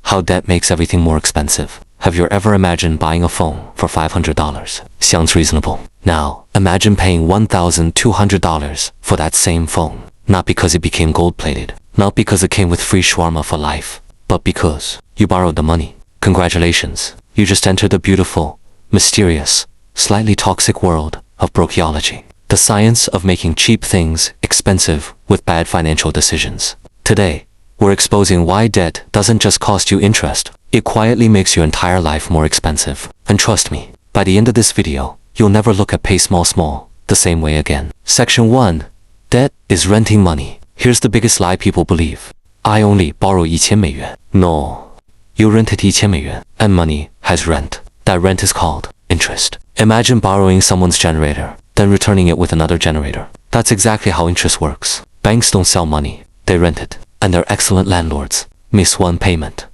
how debt makes everything more expensive. Have you ever imagined buying a phone for $500? Sounds reasonable. Now, imagine paying $1,200 for that same phone. Not because it became gold-plated, not because it came with free shawarma for life, but because you borrowed the money. Congratulations, you just entered the beautiful, mysterious, slightly toxic world of brokeology. The science of making cheap things expensive with bad financial decisions. Today, we're exposing why debt doesn't just cost you interest, it quietly makes your entire life more expensive. And trust me, by the end of this video, you'll never look at pay small the same way again. Section 1. Debt is renting money. Here's the biggest lie people believe. I only borrow 1000美元. No. You rented 1000美元, and money has rent. That rent is called interest. Imagine borrowing someone's generator, then returning it with another generator. That's exactly how interest works. Banks don't sell money, they rent it. And they're excellent landlords. Miss one payment.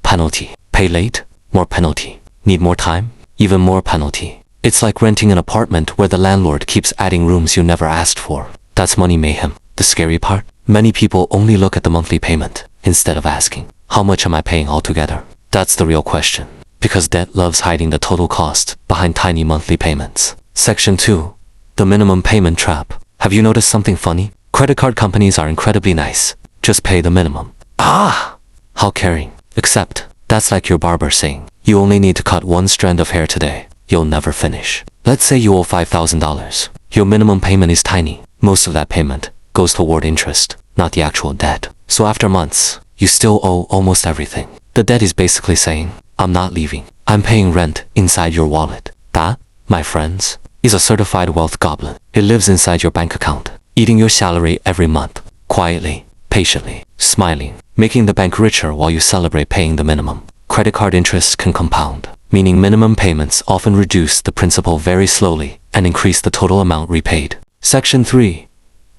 Penalty. Pay late? More penalty. Need more time? Even more penalty. It's like renting an apartment where the landlord keeps adding rooms you never asked for. That's money mayhem. The scary part? Many people only look at the monthly payment instead of asking, how much am I paying altogether? That's the real question. Because debt loves hiding the total cost behind tiny monthly payments. Section 2. The minimum payment trap. Have you noticed something funny? Credit card companies are incredibly nice. Just pay the minimum. Ah! How caring. Except, that's like your barber saying, you only need to cut one strand of hair today. You'll never finish. Let's say you owe $5,000. Your minimum payment is tiny. Most of that payment goes toward interest, not the actual debt. So after months, you still owe almost everything. The debt is basically saying, I'm not leaving. I'm paying rent inside your wallet. That, my friends, is a certified wealth goblin. It lives inside your bank account, eating your salary every month, quietly, patiently, smiling, making the bank richer while you celebrate paying the minimum. Credit card interest can compound, meaning minimum payments often reduce the principal very slowly and increase the total amount repaid. Section 3.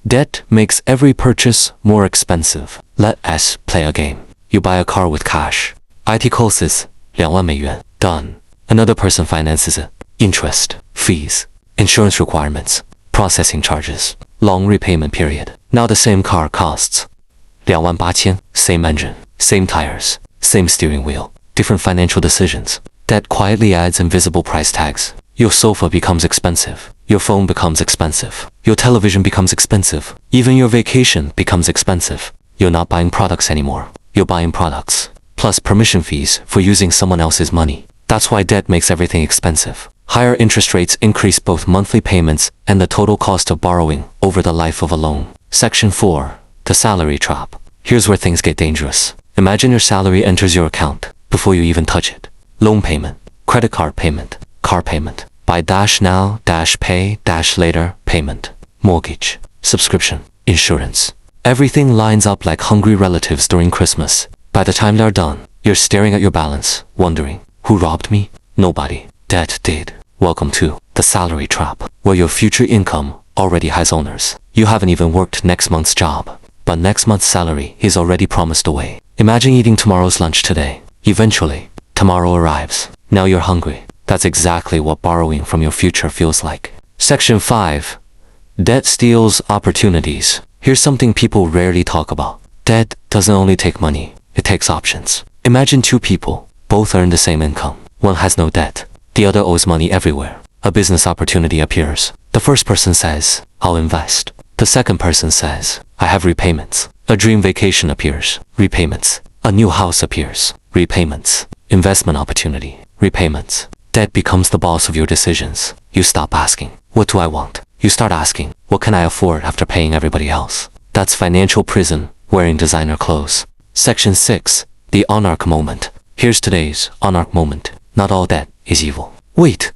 Debt makes every purchase more expensive. Let us play a game. You buy a car with cash. IT costs 2,000美元. Done. Another person finances it. Interest, fees, insurance requirements, processing charges, long repayment period. Now the same car costs 28,000. Same engine, same tires, same steering wheel, different financial decisions. Debt quietly adds invisible price tags. Your sofa becomes expensive. Your phone becomes expensive. Your television becomes expensive. Even your vacation becomes expensive. You're not buying products anymore. You're buying products, plus permission fees for using someone else's money. That's why debt makes everything expensive. Higher interest rates increase both monthly payments and the total cost of borrowing over the life of a loan. Section 4. The salary trap. Here's where things get dangerous. Imagine your salary enters your account before you even touch it. Loan payment, credit card payment, car payment, buy dash now, dash pay, dash later payment, mortgage, subscription, insurance. Everything lines up like hungry relatives during Christmas. By the time they're done, you're staring at your balance, wondering, who robbed me? Nobody. Debt did. Welcome to the salary trap, where your future income already has owners. You haven't even worked next month's job, but next month's salary is already promised away. Imagine eating tomorrow's lunch today. Eventually, tomorrow arrives. Now you're hungry. That's exactly what borrowing from your future feels like. Section 5. Debt steals opportunities. Here's something people rarely talk about. Debt doesn't only take money, it takes options. Imagine two people, both earn the same income. One has no debt, the other owes money everywhere. A business opportunity appears. The first person says, I'll invest. The second person says, I have repayments. A dream vacation appears. Repayments. A new house appears. Repayments. Investment opportunity. Repayments. Debt becomes the boss of your decisions. You stop asking, what do I want? You start asking, what can I afford after paying everybody else? That's financial prison wearing designer clothes. Section 6. The Anarch Moment. Here's today's Anarch Moment. Not all debt is evil. Wait.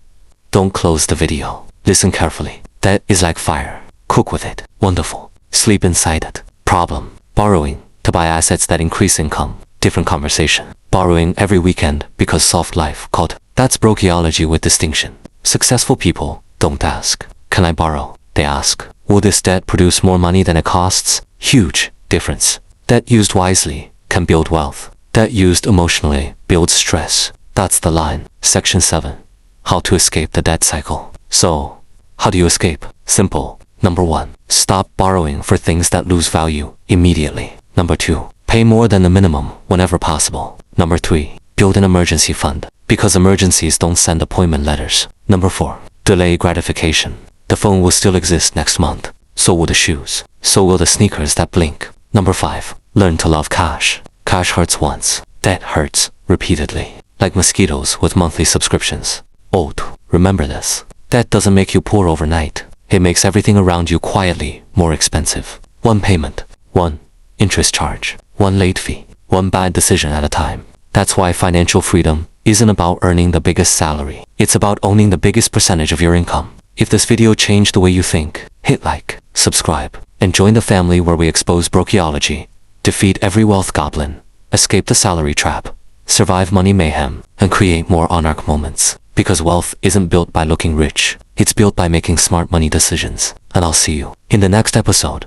Don't close the video. Listen carefully. Debt is like fire. Cook with it. Wonderful. Sleep inside it. Problem. Borrowing to buy assets that increase income. Different conversation. Borrowing every weekend because soft life caught. That's brokeology with distinction. Successful people don't ask, can I borrow? They ask, will this debt produce more money than it costs? Huge difference. Debt used wisely can build wealth. Debt used emotionally builds stress. That's the line. Section 7. How to escape the debt cycle. So, how do you escape? Simple. Number 1. Stop borrowing for things that lose value immediately. Number 2. Pay more than the minimum whenever possible. Number 3. Build an emergency fund. Because emergencies don't send appointment letters. Number 4. Delay gratification. The phone will still exist next month. So will the shoes. So will the sneakers that blink. Number 5. Learn to love cash. Cash hurts once. Debt hurts repeatedly. Like mosquitoes with monthly subscriptions. Old, remember this. Debt doesn't make you poor overnight. It makes everything around you quietly more expensive. One payment. One interest charge. One late fee. One bad decision at a time. That's why financial freedom isn't about earning the biggest salary. It's about owning the biggest percentage of your income. If this video changed the way you think, hit like, subscribe, and join the family where we expose brokeology, defeat every wealth goblin, escape the salary trap, survive money mayhem, and create more Onarch moments. Because wealth isn't built by looking rich, it's built by making smart money decisions. And I'll see you in the next episode.